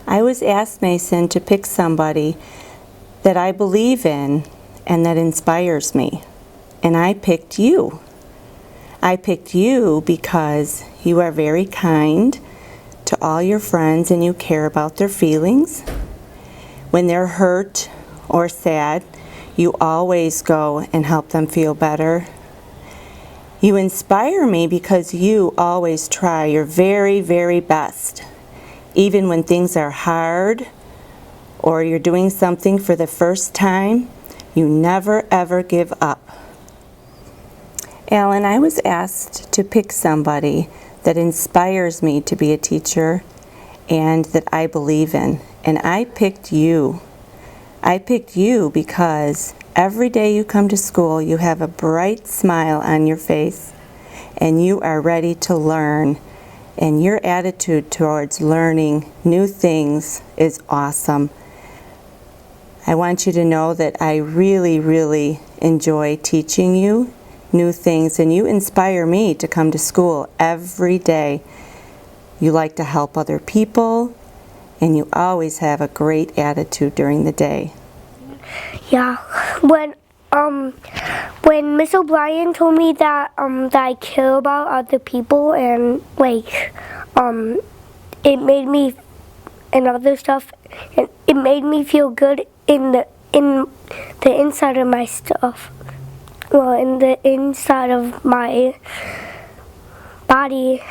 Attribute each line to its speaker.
Speaker 1: I was asked, Mason, to pick somebody that I believe in and that inspires me. And I picked you. I picked you because you are very kind to all your friends and you care about their feelings. When they're hurt or sad, you always go and help them feel better. You inspire me because you always try your very, very best. Even when things are hard or you're doing something for the first time, you never ever give up. Alan, I was asked to pick somebody that inspires me to be a teacher and that I believe in, and I picked you. I picked you because every day you come to school, you have a bright smile on your face, and you are ready to learn, and your attitude towards learning new things is awesome. I want you to know that I really, really enjoy teaching you new things, and you inspire me to come to school every day. You like to help other people, and you always have a great attitude during the day.
Speaker 2: Yeah, when Miss O'Brien told me that that I care about other people and it made me and other stuff, and it made me feel good in the inside of my stuff. Well, in the inside of my body,